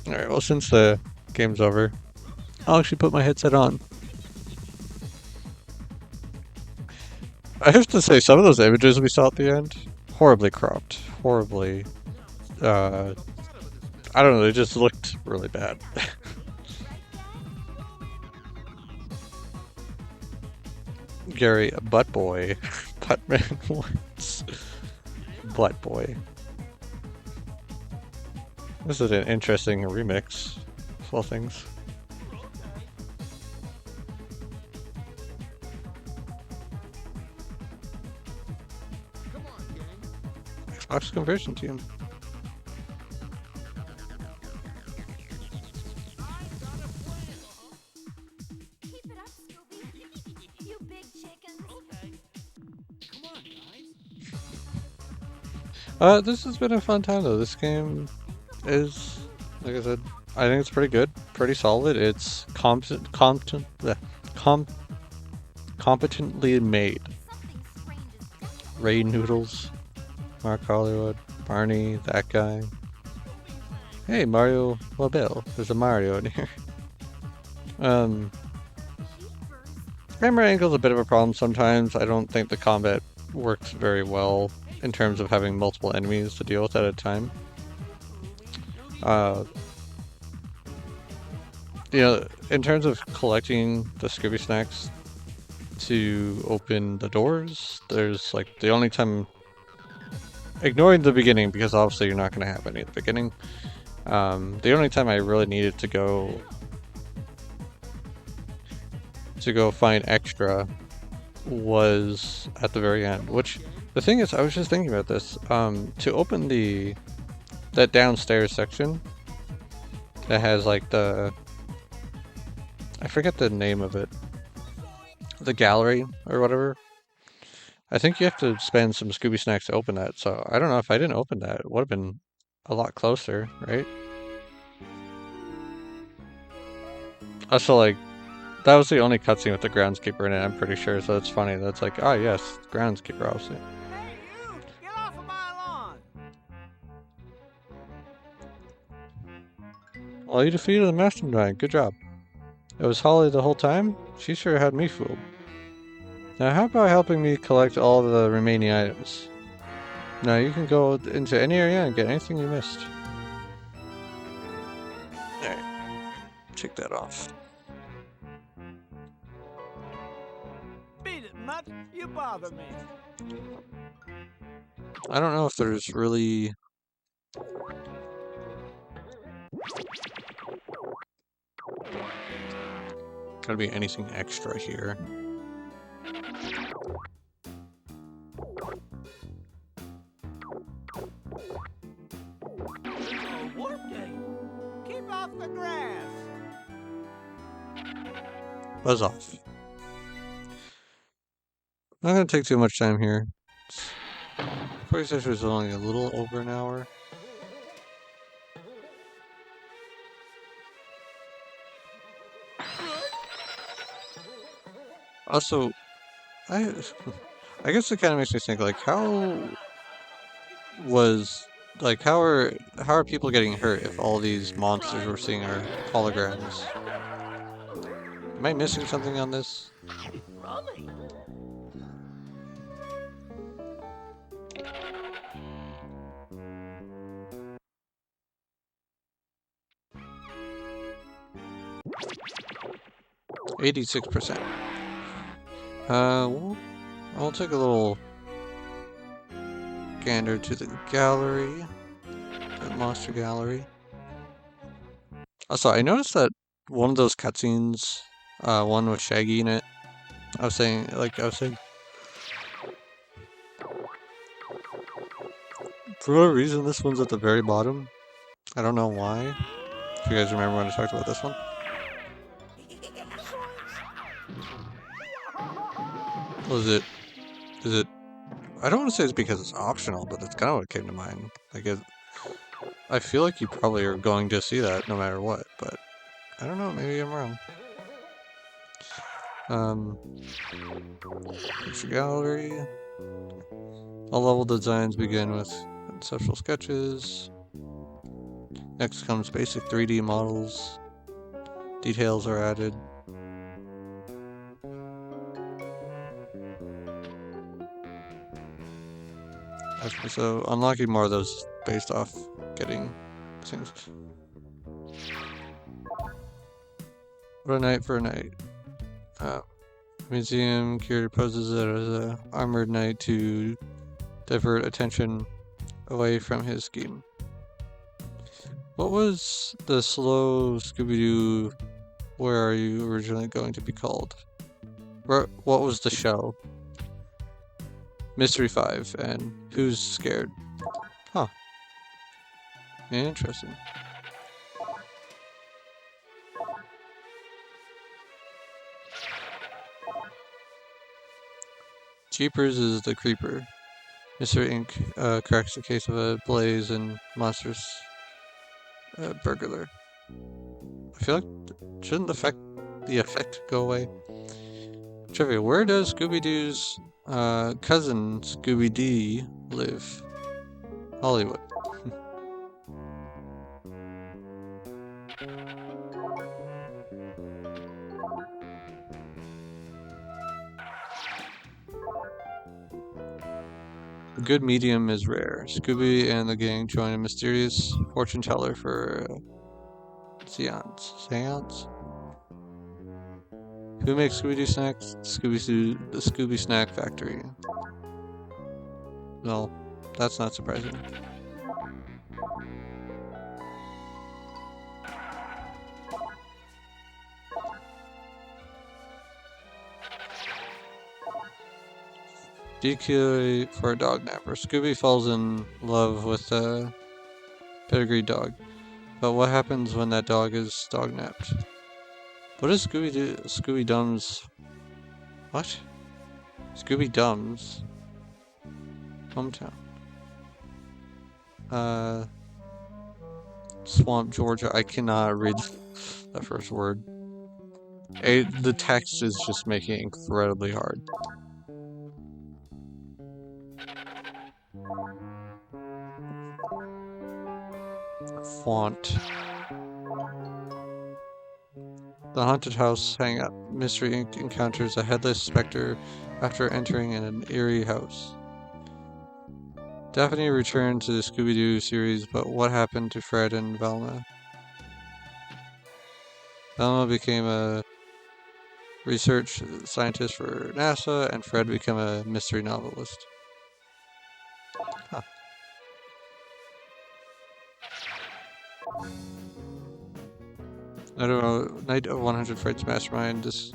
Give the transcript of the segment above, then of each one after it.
Alright, well, since the game's over, I'll actually put my headset on. I have to say, some of those images we saw at the end, horribly cropped. Horribly, uh, I don't know, they just looked really bad. Gary, butt boy. Buttman once. Butt boy. This is an interesting remix of all things. Xbox conversion team. Keep it up, Scooby. You big chickens. Okay. Come on, guys. This has been a fun time though. This game is, like I said, I think it's pretty good, pretty solid. It's competently made. Ray Noodles, Mark Hollywood, Barney, that guy. Hey, Mario Mobile. There's a Mario in here. Camera angle's a bit of a problem sometimes. I don't think the combat works very well in terms of having multiple enemies to deal with at a time. You know, in terms of collecting the Scooby Snacks to open the doors, there's like the only time, ignoring the beginning because obviously you're not going to have any at the beginning. The only time I really needed to go find extra was at the very end. Which the thing is, I was just thinking about this. To open that downstairs section that has like I forget the name of it, the gallery or whatever. I think you have to spend some Scooby Snacks to open that. So I don't know, if I didn't open that, it would have been a lot closer, right? Also, like, that was the only cutscene with the groundskeeper in it, I'm pretty sure, so it's funny. That's like, ah, yes, groundskeeper, obviously. Hey, you! Get off of my lawn! Well, you defeated the mastermind. Good job. It was Holly the whole time? She sure had me fooled. Now, how about helping me collect all the remaining items? Now, you can go into any area and get anything you missed. Alright, take that off. Beat it, Mutt! You bother me! I don't know if there's really... gonna be anything extra here. Warp game! Keep off the grass! Buzz off. I'm not gonna take too much time here. First session was only a little over an hour. Also, I guess it kind of makes me think, like, how are people getting hurt if all these monsters we're seeing are holograms? Am I missing something on this? Rummy! 86%. I'll take a little gander to the gallery, the monster gallery. Also, I noticed that one of those cutscenes, one with Shaggy in it, I was saying, for whatever reason, this one's at the very bottom. I don't know why. If you guys remember when I talked about this one. Is it, I don't want to say it's because it's optional, but that's kind of what came to mind. Like, I feel like you probably are going to see that no matter what, but I don't know, maybe I'm wrong. Picture gallery. All level designs begin with conceptual sketches. Next comes basic 3D models. Details are added. Okay, so unlocking more of those based off getting things. What a night for a night. Museum curator poses it as a armored knight to divert attention away from his scheme. What was the slow Scooby-Doo Where Are You originally going to be called? What was the show? Mystery 5 and Who's Scared? Huh. Interesting. Jeepers is the creeper. Mr. Ink cracks the case of a blaze and monstrous burglar. I feel like shouldn't the effect go away? Trivia: where does Scooby-Doo's cousin Scooby D live? Hollywood. A good medium is rare. Scooby and the gang join a mysterious fortune teller for seance. Seance? Who makes Scooby-Doo snacks? Scooby-Doo, the Scooby Snack Factory. Well, that's not surprising. Decoy for a dog napper. Scooby falls in love with a pedigreed dog. But what happens when that dog is dog napped? What is Scooby Dumb's... What? Scooby Dumb's hometown. Swamp, Georgia. I cannot read that first word. The text is just making it incredibly hard. Font. The haunted house hangout. Mystery Inc. encounters a headless specter after entering an eerie house. Daphne returned to the Scooby-Doo series, but what happened to Fred and Velma? Velma became a research scientist for NASA, and Fred became a mystery novelist. Huh. I don't know. Night of 100 Frights Mastermind. This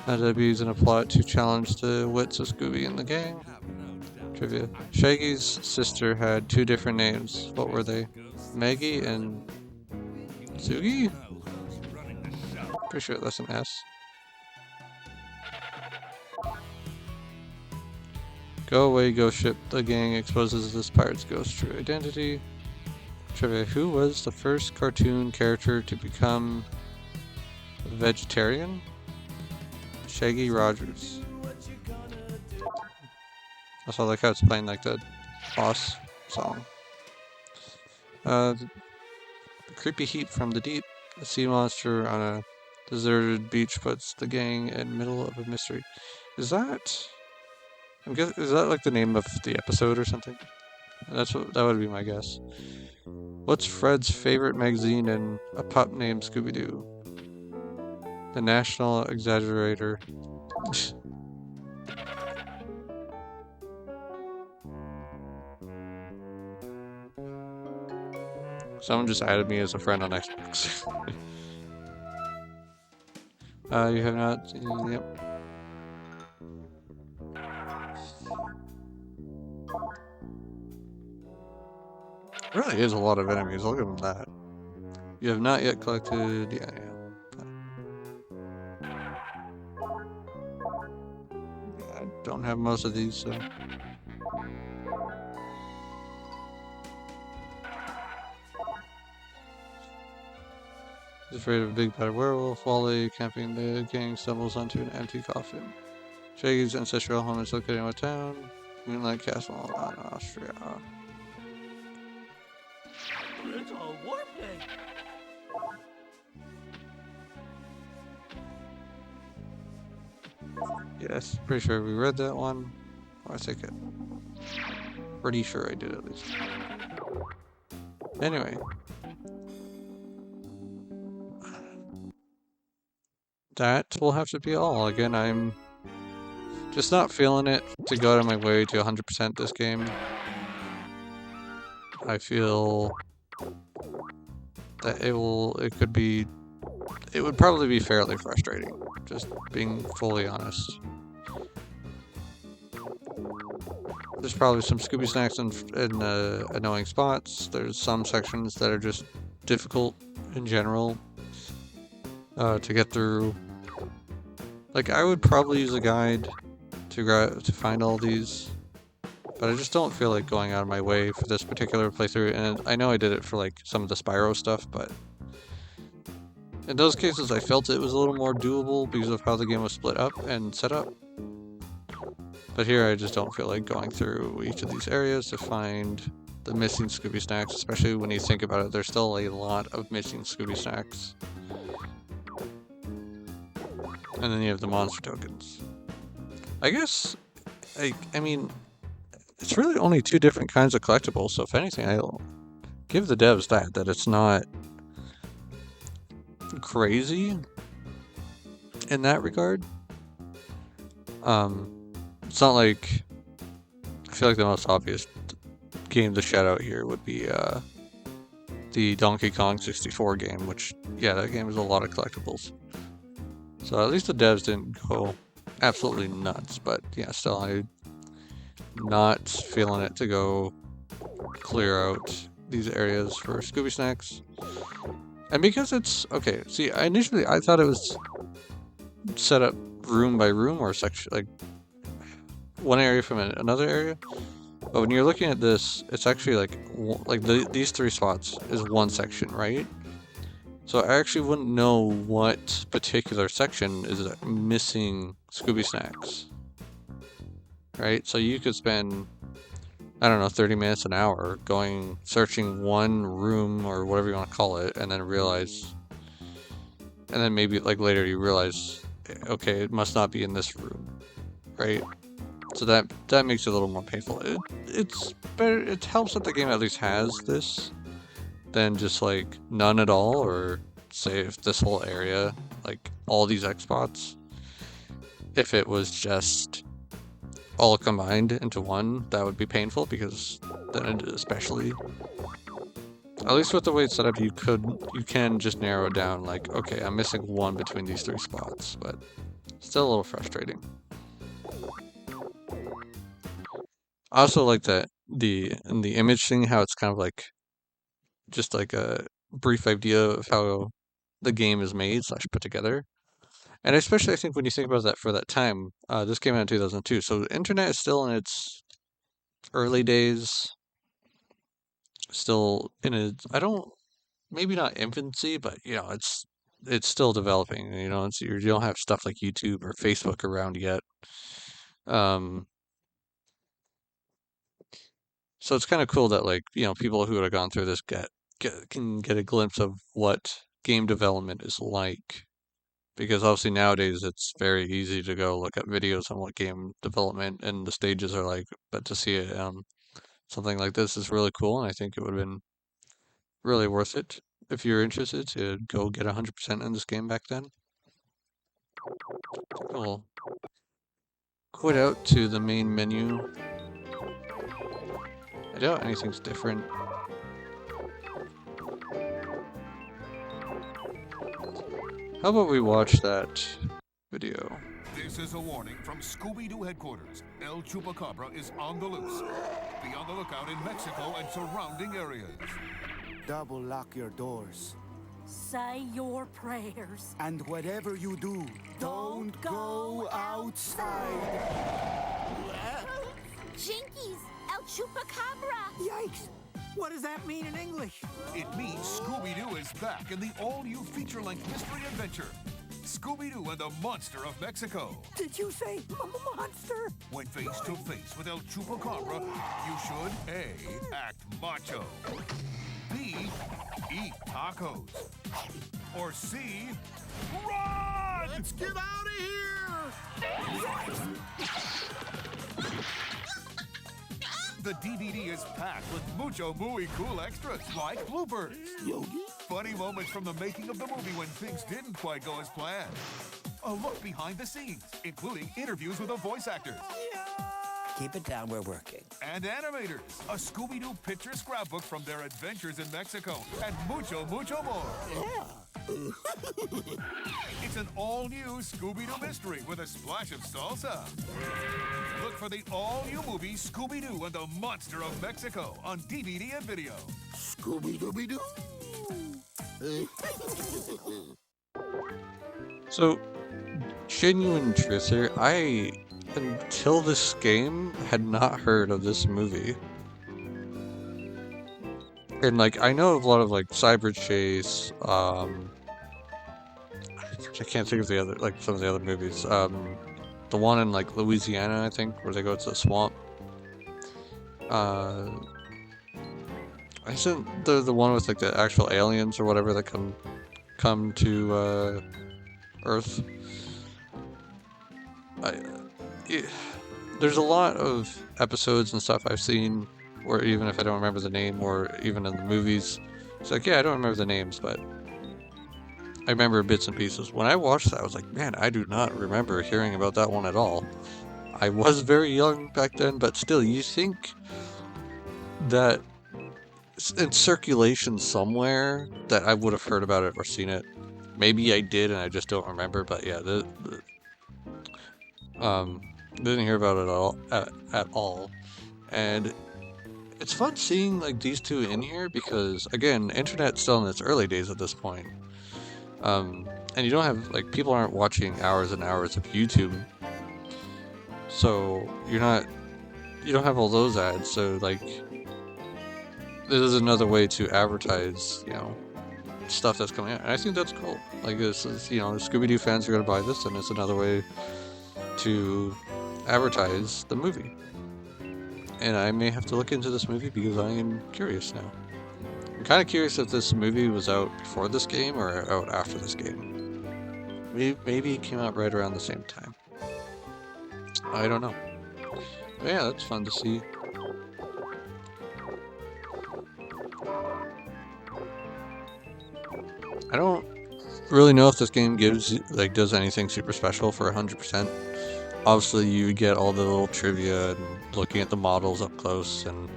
debuts in a plot to challenge the wits of Scooby and the gang. Trivia: Shaggy's sister had two different names. What were they? Maggie and Zoogie? Pretty sure that's an S. Go away, ghost ship. The gang exposes this pirate's ghost true identity. Trivia: who was the first cartoon character to become a vegetarian? Shaggy Rogers. Also, I like how it's playing like the boss song. The creepy heat from the deep. A sea monster on a deserted beach puts the gang in the middle of a mystery. Is that... is that like the name of the episode or something? That would be my guess. What's Fred's favorite magazine and a pup named Scooby Doo? The National Exaggerator. Someone just added me as a friend on Xbox. You have not. Yep. There really is a lot of enemies. Look at that. You have not yet collected. Yeah. I don't have most of these, so. He's afraid of a big bad werewolf. While they camping, the gang stumbles onto an empty coffin. Shaggy's ancestral home is located in what town? Moonlight Castle in Austria. It's all warping. Yes, pretty sure we read that one. Or I think it. Pretty sure I did at least. Anyway. That will have to be all. Again, I'm just not feeling it to go out of my way to 100% this game. I feel that it would probably be fairly frustrating, just being fully honest. There's probably some Scooby snacks in annoying spots. There's some sections that are just difficult in general to get through. Like, I would probably use a guide to find all these, but I just don't feel like going out of my way for this particular playthrough. And I know I did it for like some of the Spyro stuff, but in those cases I felt it was a little more doable because of how the game was split up and set up. But here I just don't feel like going through each of these areas to find the missing Scooby snacks, especially when you think about it, there's still a lot of missing Scooby snacks. And then you have the monster tokens. I guess, I mean, it's really only two different kinds of collectibles, so if anything, I'll give the devs that it's not crazy in that regard. It's not like, I feel like the most obvious game to shout out here would be the Donkey Kong 64 game, which, yeah, that game is a lot of collectibles. So at least the devs didn't go absolutely nuts, but yeah, still, I'm not feeling it to go clear out these areas for Scooby snacks. And because it's, okay, see, initially I thought it was set up room by room or section, like one area from another area. But when you're looking at this, it's actually like these three spots is one section, right? So I actually wouldn't know what particular section is missing Scooby snacks, right? So you could spend, I don't know, 30 minutes, an hour searching one room or whatever you want to call it, and then maybe like later you realize, okay, it must not be in this room, right? So that makes it a little more painful. It's better. It helps that the game at least has this than just like none at all, or say if this whole area, like all these X spots, if it was just all combined into one, that would be painful, because then it especially, at least with the way it's set up, you can just narrow it down, like, okay, I'm missing one between these three spots, but still a little frustrating. I also like that the image thing, how it's kind of like just like a brief idea of how the game is made / put together. And especially I think when you think about that for that time, this came out in 2002, so the internet is still in its early days, still in its, maybe not infancy, but you know, it's still developing, you know, you don't have stuff like YouTube or Facebook around yet. So it's kind of cool that, like, you know, people who have gone through this can get a glimpse of what game development is like. Because obviously nowadays it's very easy to go look at videos on what game development and the stages are like, but to see it, something like this is really cool, and I think it would have been really worth it if you're interested to go get 100% in this game back then. We'll quit out to the main menu. I doubt anything's different. How about we watch that video? This is a warning from Scooby Doo headquarters. El Chupacabra is on the loose. Be on the lookout in Mexico and surrounding areas. Double lock your doors. Say your prayers. And whatever you do, don't go outside. Jinkies! El Chupacabra! Yikes! What does that mean in English? It means Scooby Doo is back in the all-new feature-length mystery adventure, Scooby Doo and the Monster of Mexico. Did you say monster? When face to face with El Chupacabra, you should A. Act macho, B, eat tacos. Or C, run! Let's get out of here! The DVD is packed with mucho muy cool extras like bloopers. Yogi? Funny moments from the making of the movie when things didn't quite go as planned. A look behind the scenes, including interviews with the voice actors. Keep it down, we're working. And animators. A Scooby Doo picture scrapbook from their adventures in Mexico. And mucho, mucho more. It's an all-new Scooby Doo mystery with a splash of salsa. Look for the all-new movie Scooby Doo and the Monster of Mexico on DVD and video. Scooby-Dooby-Doo! So, genuine truth here, I, until this game, had not heard of this movie. And, like, I know of a lot of, like, Cyber Chase, I can't think of the other, like, some of the other movies. The one in, like, Louisiana, I think, where they go to the swamp. Isn't the one with, like, the actual aliens or whatever that come to, Earth? There's a lot of episodes and stuff I've seen, or even if I don't remember the name, or even in the movies, it's like, yeah, I don't remember the names, but I remember bits and pieces. When I watched that, I was like, man, I do not remember hearing about that one at all. I was very young back then, but still, you think that it's in circulation somewhere that I would have heard about it or seen it. Maybe I did and I just don't remember, but yeah, didn't hear about it at all. And it's fun seeing like these two in here because again, internet's still in its early days at this point. And you don't have like people aren't watching hours and hours of YouTube. So you don't have all those ads, so like this is another way to advertise, you know, stuff that's coming out. And I think that's cool. Like this is, you know, Scooby Doo fans are gonna buy this, and it's another way to advertise the movie. And I may have to look into this movie because I am curious now. I'm kind of curious if this movie was out before this game or out after this game. Maybe it came out right around the same time. I don't know. But yeah, that's fun to see. I don't really know if this game does anything super special for 100%. Obviously, you get all the little trivia and looking at the models up close and,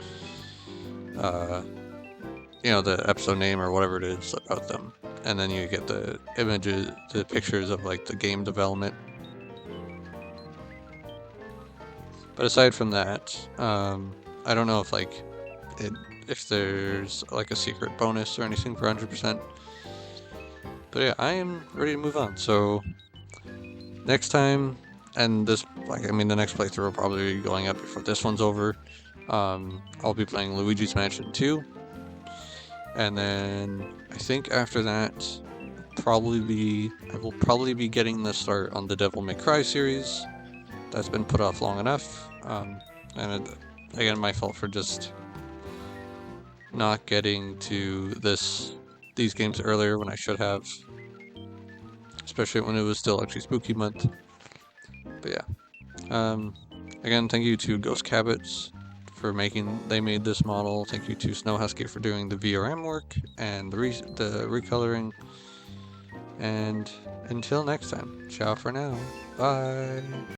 you know, the episode name or whatever it is about them. And then you get the images, the pictures of, like, the game development. But aside from that, I don't know if, like, if there's, like, a secret bonus or anything for 100%. But yeah, I am ready to move on. So, next time... And this, like, I mean, the next playthrough will probably be going up before this one's over. I'll be playing Luigi's Mansion 2. And then, I think after that, I will probably be getting the start on the Devil May Cry series. That's been put off long enough. Again, my fault for just not getting to these games earlier when I should have. Especially when it was still actually spooky month. But yeah, again, thank you to Ghost Cabbit for they made this model. Thank you to SnowHusky for doing the VRM work and the recoloring. And until next time, ciao for now. Bye.